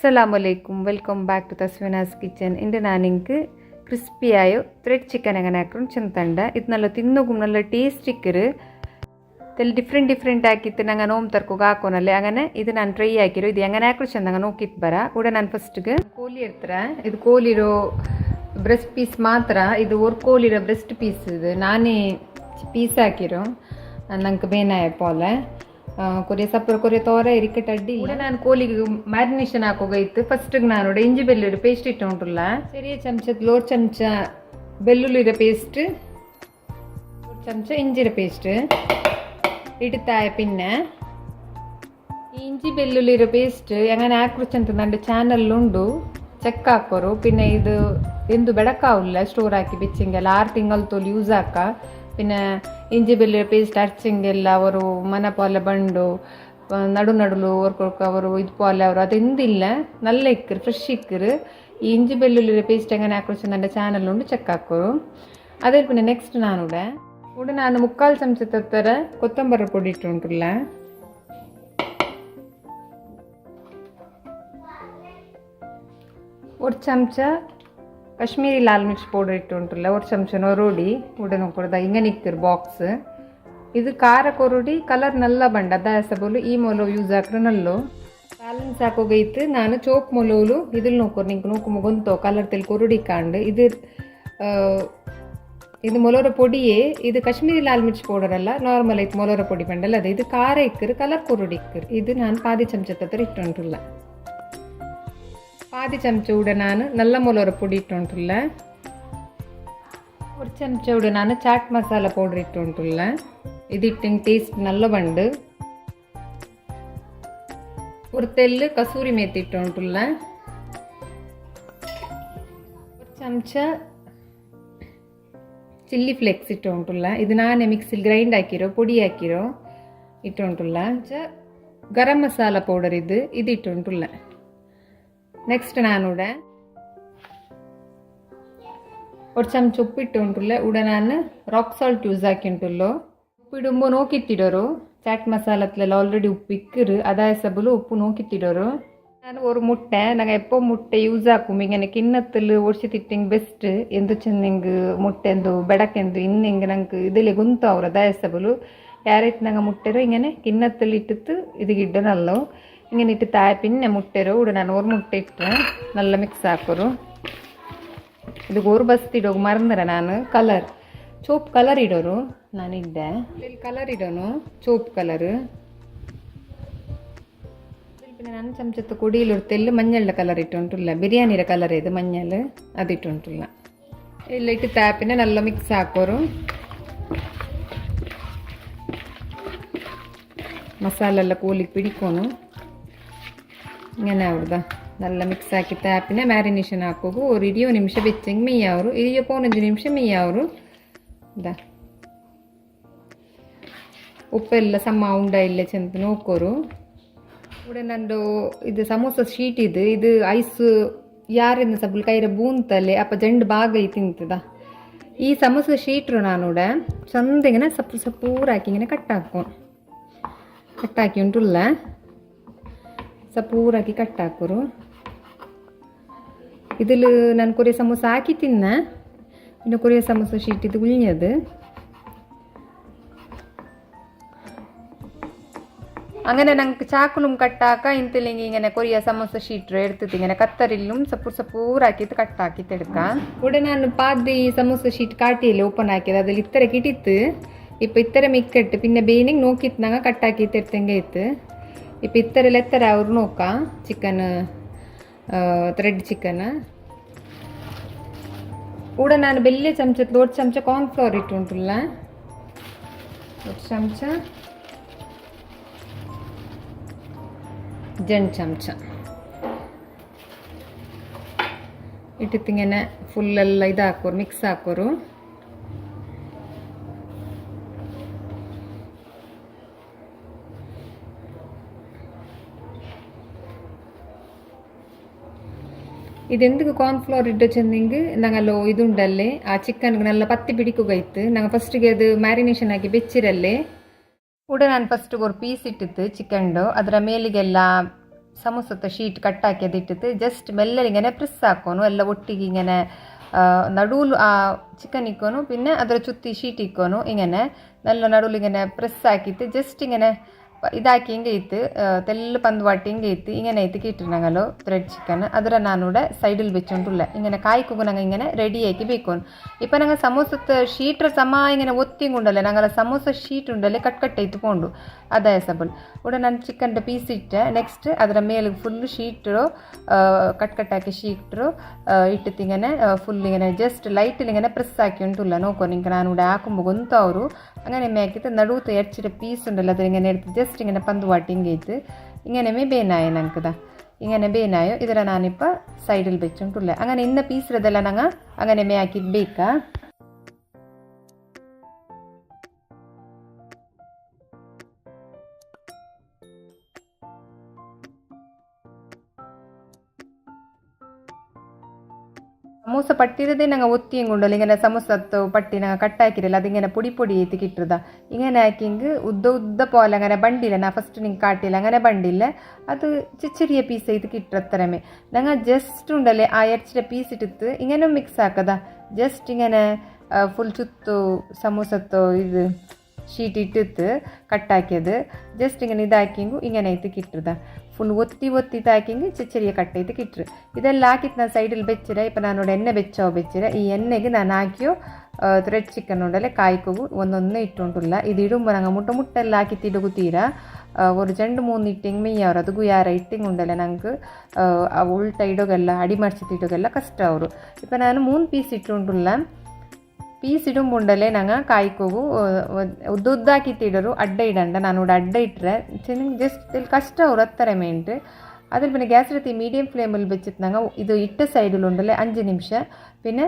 അസ്സലാമലൈക്കും welcome back to Thasvina's kitchen. ഇന്ന് നാനിക്ക് ക്രിസ്പിയായ ത്രെഡ് ചിക്കൻ എങ്ങനെ ആക്കണം ചെന്തണ്ട. ಇದು നല്ല ತಿನ್ನೋಕು നല്ല ಟೇಸ್ಟ್ ಇಕ್ಕರು ತೆಲ್ ಡಿಫ್ರೆಂಟ್ ಹಾಕಿತ್ತು ನಂಗೆ ನೋವು ತರ್ಕೋಗಿ ಹಾಕೋನಲ್ಲೇ അങ്ങനെ ಇದು ನಾನು ಟ್ರೈ ಹಾಕಿರೋ. ಇದು ಹೆಂಗನೆ ಹಾಕ್ರು ಚೆಂದಂಗೆ ನೋಕಿತ್ತು ಬರ ಕೂಡ ನಾನು ಫಸ್ಟ್ಗೆ ಕೋಳಿ ಇರ್ತಾರೆ. ಇದು ಕೋಳಿರೋ ಬ್ರೆಸ್ಟ್ ಪೀಸ್ ಮಾತ್ರ. ಇದು ஒரு ಕೋಳಿರೋ ಬ್ರೆಸ್ಟ್ ಪೀಸ್ ಇದು ನಾನೇ ಪೀಸ್ ಹಾಕಿರೋ ನಂಗೆ ಬೇನಾಯ ಪೋಲೆ ಕೊರಿಯ ಸಪ್ಪರ ಕೊರಿಯ ತೋರ ಇರಿಕಟ್ ಅಡ್ಡಿ ನಾನು ಕೋಳಿಗೆ ಮ್ಯಾರಿನೇಷನ್ ಹಾಕೋಗೈತು. ಫಸ್ಟಿಗೆ ನಾನು ಇಂಜಿ ಬೆಳ್ಳುಳ್ಳಿ ಪೇಸ್ಟ್ ಇಟ್ಟು ಉಂಟಲ್ಲ ചെറിയ ചമച്ചത്തിൽ ഒരു ചമച്ച ಬೆಳ್ಳುಳ್ಳಿರ പേസ്റ്റ് ഒരു ചമച്ച ഇഞ്ചിര പേസ്റ്റ് ഇടുത്തായ പിന്നെ ഈ ഇഞ്ചി ಬೆಳ್ಳುಳ್ಳಿರ പേസ്റ്റ് എങ്ങനെ ആക്കുറിച്ചಂತ ನನ್ನ ಚಾನಲ್ലുಂಡು ಚೆಕ್ ಹಾಕೋರು. പിന്നെ ഇത് ಎಂದು ಬೆಳಕಾವಿಲ್ಲ ಸ್ಟೋರ್ ಹಾಕಿ ಬೆಚ್ಚಂಗೆಲ್ಲ 6 ತಿಂಗಳು ತೊಲಿ ಯೂಸ್ ಹಾಕ. പിന്നെ ഇഞ്ചി ಬೆಳ್ಳುಳ್ಳಿ പേസ്റ്റ് അരച്ചെങ്കെಲ್ಲ ಅವರು ಮನ പോലെ ಬಂಡು ನಡುಲು ಓರ್ಕೊಳ್ಕ ಅವರು ಇದು പോലെ ಅವರು അതെന്തില്ല നല്ല ഇക്കರು ಫ್ರೆಶ್ ഇക്കರು. ഈ ഇഞ്ചി ಬೆಳ್ಳುಳ್ಳಿ പേസ്റ്റ് എങ്ങനെ ആക്കുറിച്ച് എൻ്റെ ചാനലുണ്ട് ചെക്ക് ആക്കോರು. അതേ പിന്നെ നെക്സ്റ്റ് നാനിവിടെ ನಾನು 3/4 ಚಮಚದ ಥರ ಕೊತ್ತಂಬರಿ ಪೊಡಿ ಇಟ್ಟುಂಟಲ್ಲ. ഒരു ചമച്ച കാശ്മീരി ലാൽ മിർച്ച് പൗഡർ ഇട്ടുണ്ടല്ല. ഒരു ചമച്ച നൊറുಡಿ ഇവിടെ നോക്കുന്നത് ഇങ്ങനെ ഇക്കರು ಬಾಕ್ಸ್. ಇದು ಖಾರ ಕೊರುಡಿ ಕಲರ್ ನಲ್ಲ ಬಂಡ ದಾಸ ಬೋಲು ಈ ಮೊಲೋ ಯೂಸ್ ಹಾಕ್ರೆ ನಲ್ಲು ಬ್ಯಾಲೆನ್ಸ್ ಹಾಕೋಗೈತು. ನಾನು ಚೋಪ್ ಮೊಲೋಲು ಇದಿಲ್ ನೋಕೋರು ನಿಂಗೆ ನೋಕು ಗೊಂತೋ ಕಲರ್ ತೆಲ್ ಕೊರುಡಿ ಕಾಂಡು ಇದು ಮೊಲೋರ പൊടിಯೇ. ಇದು ಕಾಶ್ಮೀರಿ ಲಾಲ್ ಮಿರ್ಚ್ ಪೌಡರ್ ಅಲ್ಲ, ನಾರ್ಮಲ್ ಐತೆ ಮೊಲೋರ പൊടി ಬಂಡಲ್ಲ. ಅದು ಇದು ಖಾರ ಇಕ್ಕರು ಕಲರ್ ಕೊರುಡಿ ಇಕ್ಕರು. ಇದು ನಾನು 10 ಚಮಚದ ಹತ್ರ ಇಟ್ಟುಂಟಲ್ಲ. 10 ಚಮಚ ಕೂಡ ನಾನು ನಲ್ಲ ಮೊಲೋರ പൊടി ಇಟ್ಟುಂಟಲ್ಲ. 1 ಚಮಚ ಕೂಡ ನಾನು ಚಾಟ್ ಮಸಾಲ ಪೌಡರ್ ಇಟ್ಟುಂಟಲ್ಲ. ഇതിട്ടിങ് ടേസ്റ്റ് നല്ല ಬಂಡು. ഒരു തെല്ല് കസൂരി മേത്തി ഇട്ടുണ്ടല്ല. 1 ಚಮಚ ಚಿಲ್ಲಿ ಫ್ಲೇಕ್ಸ್ ಇಟ್ಟುಂಟಲ್ಲ. ಇದು ನಾನೇ ಮಿಕ್ಸಿಲಿ ಗ್ರೈಂಡ್ ಹಾಕಿರೋ പൊടി ಹಾಕಿರೋ ಇಟ್ಟುಂಟಲ್ಲ. ಗರಂ ಮಸಾಲ ಪೌಡರ್ ಇದು ಇಟ್ಟುಂಟಲ್ಲ. ನೆಕ್ಸ್ಟ್ ನಾನಿവിടെ 1 ಚಮಚ ಉಪ್ಪಿಟ್ಟುಂಟಲ್ಲ. ഇവിടെ ನಾನು ರಾಕ್ ಸಾಲ್ಟ್ ಯೂಸ್ ಹಾಕಿಂಟುಲ್ಲೋ. ഉപ്പിടുമ്പോൾ നോക്കിത്തിടോರು. ಚಾಟ್ മസാലത്തിലെല്ലാം ഓൾറെഡി ഉപ്പ് ഇക്കറ് അതായസബില് ഉപ്പ് നോക്കിത്തിടോರು. ನಾನು ഒരു മുട്ട ನಂಗೆ ಎಪ್ಪೋ മുട്ട യൂസ് ಹಾಕುം ഇങ്ങനെ കിണ്ണത്തിൽ ഒഴിച്ച് തിಟ್ಟಿങ് ಬೆಸ್ಟ್ ಎಂದು ಚೆಂದಿಂಗ್ മുಟ್ಟೆಂದು ಬೆಡಕೆಂದು ಇನ್ನಿಂಗ್ ನಂಗೆ ഇതിലെ ಗುಂತಾವ್ರು ಅದಾಯಸಬಲು ಯಾರೈತೆ ನಂಗೆ ಮುಟ್ಟೆರೋ ഇങ്ങനെ കിണ്ണത്തിൽ ഇട്ടിട്ട് ഇത് ഇടനല്ലോ. ഇങ്ങനെ ഇട്ട് താഴെ പിന്നെ മുട്ടേരോ ഇവിടെ ನಾನು ഒരു മുട്ട ഇട്ട് നല്ല ಮಿಕ್ಸ್ ಹಾಕೋರು. ಇದು ಗೋರು ಬಸ್ತಿಡೋಗಿ ಮರಂದ್ರೆ ನಾನು ಕಲರ್ ಚೋಪ್ ಕಲರ್ ಇಡೋರು. ನಾನಿದ್ದೆ ಇಲ್ಲಿ ಕಲರ್ ಇಡೋನು ಚೋಪ್ ಕಲರ್. പിന്നെ ನಾನು ಚಮಚದ ಕೊಡಿയിലൊരുത്തെല്ല് മഞ്ഞളുടെ കലർ ഇട്ടുണ്ടല്ല. ബിരിയാണിയുടെ കലർ ഇത് മഞ്ഞൾ അതിട്ടുണ്ടല്ല. എല്ലാം ഇട്ട് താപ്പിനെ നല്ല മിക്സ് ಹಾಕೋರು. മസാല ಎಲ್ಲ ಕೋಲಿಗೆ പിടിಕೋನು ഇങ്ങനെ ಅವ್ರದ್ದು നല്ല ಮಿಕ್ಸ್ ಹಾಕಿ ತಾಪಿನ ಮ್ಯಾರಿನೇಷನ್ ಹಾಕೋಗು. ഒരു 20 ನಿಮಿಷ ಬೆಚ್ಚಂಗೆ മെയ്യാവರು. 15 ನಿಮಿಷ മെയ്യാവರು. ഇതാ ಉಪ್ಪೆಲ್ಲ ಸಮ ಉಂಡ ಇಲ್ಲ ಚೆಂದ ನೋಕೋರು. ഇവിടെ ನಂದು ಇದು ಸಮೋಸ ಶೀಟ್ ಇದು ಐಸ್ ಯಾರಿಂದ ಸಬ್ಬಲ್ ಕೈರ ಬೂಂತಲ್ಲೇ ಅಪ್ಪ ಜಂಡು ಬಾಗೈ ತಿಂತದ. ಈ ಸಮೋಸ ಶೀಟ್ರು ನಾನಿവിടെ ಚಂದಿങ്ങനെ ಸಪ್ಪೂರ ಹಾಕಿ ഇങ്ങനെ ಕಟ್ಟಾಕಿ ಉಂಟುಲ್ಲ. ಸಪೂರಾಕಿ ಕಟ್ಟಾಕೋರು. ഇതിൽ ನಾನು കുറേ സമോസ ಹಾಕಿ ತಿನ್ನ. പിന്നെ കുറേ സമോസ ഷീറ്റ് ഇത് കുഞ്ഞത് അങ്ങനെ ഞങ്ങൾക്ക് ചാക്കലും കട്ടാക്ക. ഇന്തില്ലെങ്കിൽ ഇങ്ങനെ കൊറിയ സമോസ ഷീറ്റ് എടുത്തിട്ട് ഇങ്ങനെ കത്തറിലും സപ്പൂറാക്കിയിട്ട് കട്ടാക്കിയിട്ട് എടുക്കാം. ഇവിടെ ഞാൻ പാതി സമോസ ഷീറ്റ് കാട്ടിയല്ലേ ഓപ്പൺ ആക്കിയത്. അതിൽ ഇത്രക്ക് ഇട്ടിട്ട് ഇപ്പം ഇത്തരം മിക്കട്ട് പിന്നെ ಬೇನಿಗೆ നോക്കിയിട്ട് ഞങ്ങൾ കട്ടാക്കിയിട്ട് എടുത്തെങ്കിൽ ഇತ್ತು. ഇപ്പം ഇത്തരം എത്ര അവർ നോക്കാം ചിക്കൻ ത്രെഡ് ചിക്കൻ. ഇവിടെ ನಾನು വലിയ ಚಮಚത്തിൽ 1 ಚಮಚ ಕಾರ್ನ್ಫ್ಲವರ್ ಇಟ್ಟುಂಟಲ್ಲ. 1 ಚಮಚ ಜಂಡು ಚಮಚ ಇಟ್ಟಿತ್ತಿങ്ങനെ ಫುಲ್ಲೆಲ್ಲ ಇದು ಹಾಕೋರು ಮಿಕ್ಸ್ ಹಾಕೋರು. ಇದೆಂదుకు ಕಾರ್ನ್ಫ್ಲವರ್ ಇಡ್ಡ ಚೆಂದಿಂಗ್ ನಂಗಲ್ಲೋ ಇದುಂಡಲ್ಲೇ ಆ ಚಿಕನ್ಗೆ നല്ല പത്തി പിടിക്കുകയിത്ത്. ഞങ്ങൾ ഫസ്റ്റിಗೆ ಅದು ಮ್ಯಾರಿನೇಷನ್ ಆಗಿ ಬೆಚ್ಚಿರಲ್ಲೇ. ಕೂಡ ನಾನು ಫಸ್ಟಿಗೆ ಒಂದು ಪೀಸ್ ಇಟ್ಟಿತ್ತು ಚಿಕನ್ದು. ಅದರ ಮೇಲಿಗೆಲ್ಲ സമൂസത്തെ ഷീറ്റ് കട്ടാക്കിയതിട്ടിട്ട് ജസ്റ്റ് മെല്ലെ ഇങ്ങനെ പ്രസ് ആക്കോನು എല്ലാം ഒಟ್ಟಿಗೆ ഇങ്ങനെ നടുവിൽ ആ ചിക്കൻ ഇക്കോನು പിന്നെ ಅದರ ചുറ്റി ഷീറ്റ് ഇക്കോನು ഇങ്ങനെ നല്ല നടുവിൽ ഇങ്ങനെ പ്രസ് ആക്കിയിട്ട് ജസ്റ്റ് ഇങ്ങനെ ಇದಾಕಿ ಹಿಂಗೆ ಇತ್ತು ತೆಲ್ಲು ಪಂದುವಾಟಿ ಹಿಂಗೆ ಇತ್ತು ಇಂಗನೆ ಐತಿ കിട്ടുന്നങ്ങലോ ത്രെഡ് ചിക്കൻ ಅದರ ನಾನೂടെ സൈഡിൽ വെച്ചോണ്ടുള്ള ഇങ്ങനെ കായ്ക്കുമ്പോൾ ഞങ്ങൾ ഇങ്ങനെ റെഡിയാക്കി വെക്കും ഇപ്പം ഞങ്ങൾ സമൂസത്തെ ഷീറ്റ് സമ ഇങ്ങനെ ഒത്തിയും കൊണ്ടല്ലേ ഞങ്ങളെ സമൂസ ഷീറ്റ് ഉണ്ടല്ലേ കട്ട് പോണ്ടു ಅದೇ ಸಬಲ್ ಉಡ ನಾನು ಚಿಕನ್ದ ಪೀಸ್ ಇಟ್ಟೆ ನೆಕ್ಸ್ಟ್ ಅದರ ಮೇಲೆ ಫುಲ್ ಶೀಟ್ರು ಕಟ್ಟಾಕಿ ಶೀಟ್ರು ಇಟ್ಟು ಇങ്ങനെ ಫುಲ್ ഇങ്ങനെ ജസ്റ്റ് ലൈറ്റിൽ ഇങ്ങനെ പ്രസ് ആക്കി ഉണ്ടല്ല നോക്കോ നിങ്ങൾക്ക് ഞാനിവിടെ ആക്കുമ്പോൾ ഗൊന്തവರು അങ്ങനെ മേക്കിട്ട് നടുവത്ത് എച്ചിട്ട് പീസ് ഉണ്ടല്ലോ അതിങ്ങനെ എടുത്ത് ജസ്റ്റ് ഇങ്ങനെ പന്തുവാട്ടി ഇങ്ങേറ്റ് ഇങ്ങനെ ಬೇನಾಯ ನನಗದ ഇങ്ങനെ ಬೇನಾಯೋ ಇದರ ನಾನಿപ്പോൾ ಸೈಡಲ್ಲಿ ಬೆಚ್ಚುಂಟುಲ್ಲ അങ്ങനെ ಇನ್ನ ಪೀಸ್ರದೆಲ್ಲ ನಂಗೆ അങ്ങനെ ಮೇ ಹಾಕಿದ್ದು ಬೇಕಾ സമൂസ പട്ടിരതേ ഞങ്ങൾ ഒത്തിയും കൊണ്ടല്ലോ ഇങ്ങനെ സമൂസത്തോ പട്ടി ഞങ്ങൾ കട്ടാക്കിരല്ല അതിങ്ങനെ പൊടി ഏത്തിക്കിട്ടതാ ഇങ്ങനെ ആക്കിയെങ്കിൽ ഉദ്ദ പോലെ അങ്ങനെ ബണ്ടില്ല ഞാൻ ഫസ്റ്റ് നിങ്ങൾ കാട്ടിയില്ല അങ്ങനെ ബണ്ടില്ല അത് ചെറിയ പീസ് ഇത് കിട്ടത്രമേ ഞങ്ങൾ ജസ്റ്റ് ഉണ്ടല്ലേ ആ ഇറച്ചിയുടെ പീസ് ഇട്ടിട്ട് ഇങ്ങനെ മിക്സ് ആക്കതാ ജസ്റ്റ് ഇങ്ങനെ ഫുൾ ചുത്തു സമൂസത്തോ ഇത് ഷീറ്റ് ഇട്ടിട്ട് കട്ടാക്കിയത് ജസ്റ്റ് ഇങ്ങനെ ഇതാക്കിയെങ്കിൽ ഇങ്ങനെ ആയിട്ട് കിട്ടതാ ಫುಲ್ ಒತ್ತಿ ಇದಾಕಿಂಗೆ ಚೆರಿಯ ಕಟ್ಟೈತೆ ಕಿಟ್ರು ಇದೆಲ್ಲ ಹಾಕಿತ್ತು ನಾನು ಸೈಡಲ್ಲಿ ಬೆಚ್ಚಿರ ಇಪ್ಪ ನಾನು ಎಣ್ಣೆ ಬೆಚ್ಚರ ಈ ಎಣ್ಣೆಗೆ ನಾನು ಹಾಕಿಯೋ ತ್ರೆಡ್ ಚಿಕನ್ ಉಂಡಲ್ಲೇ ಕಾಯ್ಕೋಗು ಒಂದೊಂದೇ ಇಟ್ಟುಂಟುಲ್ಲ ಇದು ಇಡುಂಬ ನಂಗೆ ಮುಟ್ಟೆಲ್ಲ ಹಾಕಿತ್ತು ಇಡುಗುತ್ತೀರ ஒரு 2-3 ಇಟ್ಟಿಂಗ್ ಮೆಯ್ಯವ್ರು ಅದಕ್ಕೂ ಯಾರ ಇಟ್ಟಿಂಗ್ ಉಂಡಲ್ಲ ನಂಗೆ ಉಲ್ಟ ಇಡೋಗೆಲ್ಲ ಅಡಿ ಮಾಡಿಸಿಟ್ಟು ಇಡೋಗೆಲ್ಲ ಕಷ್ಟ ಅವರು ಇಪ್ಪ ನಾನು 3 ಪೀಸ್ ಇಟ್ಟುಂಟುಲ್ಲ ಪೀಸ್ ಇಡುಂಬುಂಡಲ್ಲೇ ನಂಗೆ ಕಾಯ್ಕೋಗು ಉದ್ದಾಕಿತ್ತಿಡರು ಅಡ್ಡ ಇಡಂಡ ನಾನು ಅಡ್ಡ ಇಟ್ಟರೆ ಚೆನ್ನಾಗಿ ಜಸ್ಟ್ ಇಲ್ಲಿ ಕಷ್ಟ ಅವರು ಹತ್ತರ ಮೇಂಟು അതിൽ പിന്നെ ഗ്യാസ് എടുത്ത് മീഡിയം ഫ്ലെയിമിൽ വെച്ചിട്ട് ഞങ്ങൾ ഇത് ഇട്ട സൈഡിലുണ്ടല്ലേ 5 നിമിഷം പിന്നെ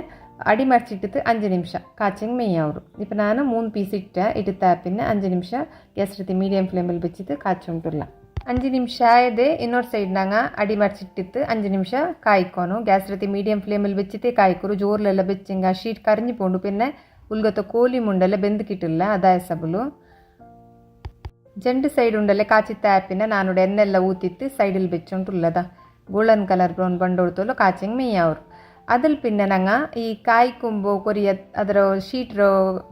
അടി മറിച്ചിട്ടിട്ട് 5 നിമിഷം കാച്ചെങ്കിൽ മെയ്യാവും ഇപ്പം ഞാൻ 3 പീസ് ഇട്ടാ പിന്നെ 5 നിമിഷം ഗ്യാസ് എടുത്ത് മീഡിയം ഫ്ലെയിമിൽ വെച്ചിട്ട് കാച്ചുകൊണ്ടില്ല 5 ನಿಮಿಷ ಆಯದೆ ಇನ್ನೊಂದು ಸೈಡ್ ನಂಗೆ ಅಡಿ ಮಡಿಸಿಟ್ಟಿತ್ತು 5 ನಿಮಿಷ ಕಾಯ್ಕೋನು ಗ್ಯಾಸ್ ರೀತಿ ಮೀಡಿಯಂ ಫ್ಲೇಮಲ್ಲಿ ಬೆಚ್ಚಿತೆ ಕಾಯ್ಕೊರು ಜೋರ್ಲೆಲ್ಲ ಬೆಚ್ಚಿಂಗ ಶೀಟ್ ಕರಿഞ്ഞു പോണ്ടു പിന്നെ ഉൽഗത്തെ കോലി മുണ്ടല്ലേ ಬೆಂದಿക്കിട്ടില്ല അതായ സബಲು 2 സൈഡ് ഉണ്ടല്ലേ കാച്ചിത്ത പിന്നെ നാനൂടെ എന്നെല്ലാം ഊത്തിട്ട് സൈഡിൽ വെച്ചോണ്ടുള്ളതാ ഗോൾഡൻ കളർ ബ്രൗൺ ಬಂಡೋಡ್ತೋಲು ಕಾಚಿಂಗ್ ಮೇಯ್ಯವ್ರು അതിൽ പിന്നെ ഞങ്ങൾ ഈ കായ്ക്കുമ്പോൾ കൊറിയ ಅದರ ಶೀಟ್ರ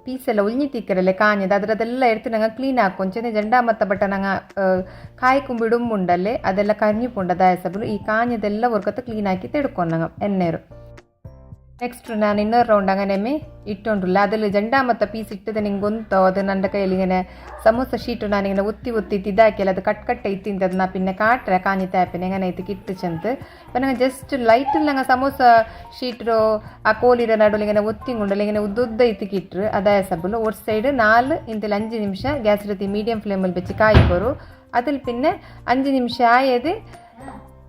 ಪೀಸೆಲ್ಲ ಉಳ್ഞ്ഞിത്തിಕ್ಕರಲ್ಲೇ ಕಾഞ്ഞത് ಅದರದೆಲ್ಲ എടുത്ത് ഞങ്ങൾ ക്ലീൻ ആക്കും ചെന്ന് രണ്ടാമത്തെ ബട്ട ഞങ്ങൾ കായ്ക്കുമ്പോൾ ഇടുമ്പുണ്ടല്ലേ അതെല്ലാം കരിഞ്ഞു പോണ്ടതായ സബಲು ഈ കാഞ്ഞതെല്ലാം ഒർക്കത്ത് ക്ലീൻ ആക്കിയിട്ട് എടുക്കും ഞങ്ങൾ എണ്ണേರು ನೆಕ್ಸ್ಟ್ ನಾನು ಇನ್ನೊಂದು ರೌಂಡ್ അങ്ങനെമേ ഇട്ടുകൊണ്ടില്ല അതിൽ രണ്ടാമത്തെ പീസ് ഇട്ടത് നിങ്ങൾക്ക് ಗೊತ್ತೋ ಅದು ನನ್ನ ಕೈಯಲ್ಲಿ ഇങ്ങനെ സമൂസ ഷീറ്റ് ನಾನಿങ്ങനെ ಒತ್ತಿ ಇದಾಕಿಲ್ಲ ಅದು ಕಟ್ ಐತಿಂತದ್ದು ನಾ പിന്നെ ಕಾಟ್ರೆ ಕಾഞ്ഞിത്ത പിന്നെ എങ്ങനെ ಐತಿ കിട്ടിച്ചെന്ത് അപ്പം ഞങ്ങൾ ജസ്റ്റ് ലൈറ്റിൽ ഞങ്ങൾ സമൂസ ഷീറ്റോ ആ കോലിയുടെ നടുവിൽ ഇങ്ങനെ ഒത്തിങ്ങുണ്ടല്ലോ ഇങ്ങനെ ഉദ്ദ ಐತಿ കിട്ടു അതായ സബಲು ഒരു സൈഡ് 4 ಇಂತಿൽ 5 നിമിഷം ഗ്യാസ് എടുത്ത് മീഡിയം ഫ്ലെയിമിൽ വെച്ച് കായ്ക്കൊരു അതിൽ പിന്നെ 5 നിമിഷം ആയത്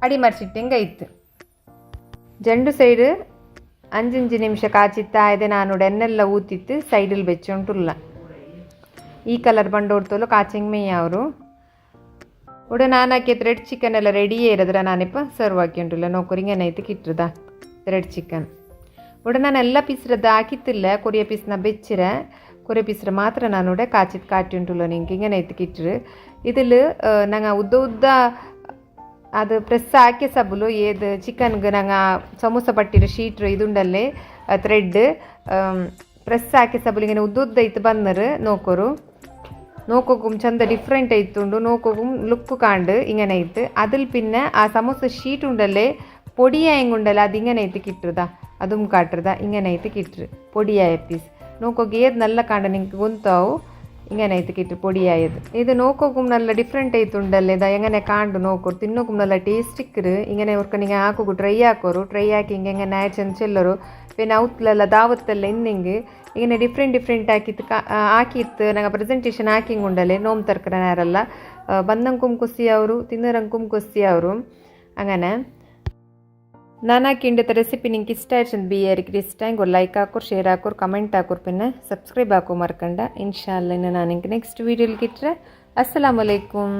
അടി മറിച്ചിട്ടെങ്കിൽ ಐತಿ 2 സൈഡ് 5 ನಿಮಿಷ ಕಾಚಿತ್ತಾಯದೆ ನಾನು ಎಣ್ಣೆಲ್ಲ ಊತಿತ್ತು ಸೈಡಲ್ಲಿ ಬೆಚ್ಚುಂಟುಲ್ಲ ಈ ಕಲರ್ ಬಂಡೋಡ್ತೋಲು ಕಾಚಿಂಗ್ ಮೇಯ್ಯವರು ಉಡ ನಾನು ಹಾಕಿ ತ್ರೆಡ್ ಚಿಕನ್ ಎಲ್ಲ ರೆಡಿಯೇ ಇರೋದ್ರ ನಾನಿಪ್ಪ ಸರ್ವ್ ಹಾಕಿಂಟುಲ್ಲ ನೋಕರಿಂಗೇನೈತಿ ಕಿಟ್ರದ ತ್ರೆಡ್ ಚಿಕನ್ ಉಡ ನಾನು ಎಲ್ಲ ಪೀಸ್ರದ್ದು ಹಾಕಿತ್ತಿಲ್ಲ ಕೊರಿಯ ಪೀಸ್ನ ಬೆಚ್ಚಿರ ಕೊರಿಯ ಪೀಸ್ರ ಮಾತ್ರ ನಾನು ಕಾಚಿತ್ ಕಾಟಿ ಉಂಟುಲ್ಲ ನಿಂಗೆ ಹಿಂಗೇನೈತಿ ಕಿಟ್ರು ഇതിൽ ನಂಗೆ ಉದ್ದ ಅದು ಪ್ರೆಸ್ ಹಾಕಿ ಸಬಲು ಏದು ಚಿಕನ್ಗೆ ನಂಗೆ ಸಮೂಸ ಪಟ್ಟಿರೋ ಶೀಟ್ರು ಇದುಂಡಲ್ಲೇ ತ್ರೆಡ್ ಪ್ರೆಸ್ ಹಾಕಿ ಸಬಲು ಇങ്ങനെ ಉದ್ದ ಐತು ಬಂದರು നോക്കും ചന്ത ഡിഫറെൻ്റ് ആയിട്ടുണ്ട് നോക്കും ലുക്ക് കാണ്ട് ഇങ്ങനെ ആയിട്ട് അതിൽ പിന്നെ ആ സമൂസ ഷീറ്റ് ഉണ്ടല്ലേ പൊടിയായങ്ങുണ്ടല്ലോ അതിങ്ങനെ ആയിട്ട് കിട്ടുന്നതാ അതും കാട്ടുന്നതാ ഇങ്ങനെ ആയിട്ട് കിട്ടും പൊടിയായ പീസ് നോക്കൊക്കെ ഏത് നല്ല കാണ്ട നിങ്ങൾക്ക് ಗೊತ್ತಾವು ഇങ്ങനെ ആയിട്ട് കിട്ടും പൊടിയായത് ഇത് നോക്കും നല്ല ഡിഫറെൻ്റ് ആയിട്ടുണ്ടല്ലേ ഇതാ എങ്ങനെ കാണ്ടു നോക്കോರು ತಿನ್ನೋക്കും നല്ല ടേസ്റ്റ് ഇക്കറ് ഇങ്ങനെ ഓർക്ക് നിങ്ങൾ ആക്കു ട്രൈ ആക്കി ഇങ്ങനെ അയച്ചെന്ന് ചെല്ലರು പിന്നെ ഔത്തിലെಲ್ಲ ದಾವತ್ತೆಲ್ಲ ಇನ್ನಿಂಗೆ ഇങ്ങനെ ഡിഫറെൻ്റ് ആക്കിയിട്ട് ഞങ്ങൾ ಪ್ರೆಸೆಂಟೇಷನ್ ആക്കിങ്ങുണ്ടല്ലേ നോമ്പ് തർക്കരനാരല്ല ಬಂದಂಕುം ಖುಷಿಯವರು ತಿನ್ನರಂಕುಂ ಖುಷಿಯವರು അങ്ങനെ ನಾನು ಹಾಕಿಂಡದ ರೆಸಿಪಿ ನಿಂಗೆ ಇಷ್ಟ ಆಯ್ತು ಬಿಯರಿಗೆ ಇಷ್ಟ ಆಗಿ ಒಂದು ಲೈಕ್ ಹಾಕೋರು ಶೇರ್ ಹಾಕೋರು ಕಮೆಂಟ್ ಹಾಕೋರು പിന്നെ ಸಬ್ಸ್ಕ್ರೈಬ್ ಹಾಕೋ ಮರ್ಕಂಡ ಇನ್ಶಾಲ್ಲ ನಾನು ನಿಂಗೆ ನೆಕ್ಸ್ಟ್ ವೀಡಿಯೋಲಿ ಗಿಟ್ರೆ ಅಸ್ಸಲಾಮು ಅಲೈಕುಮ್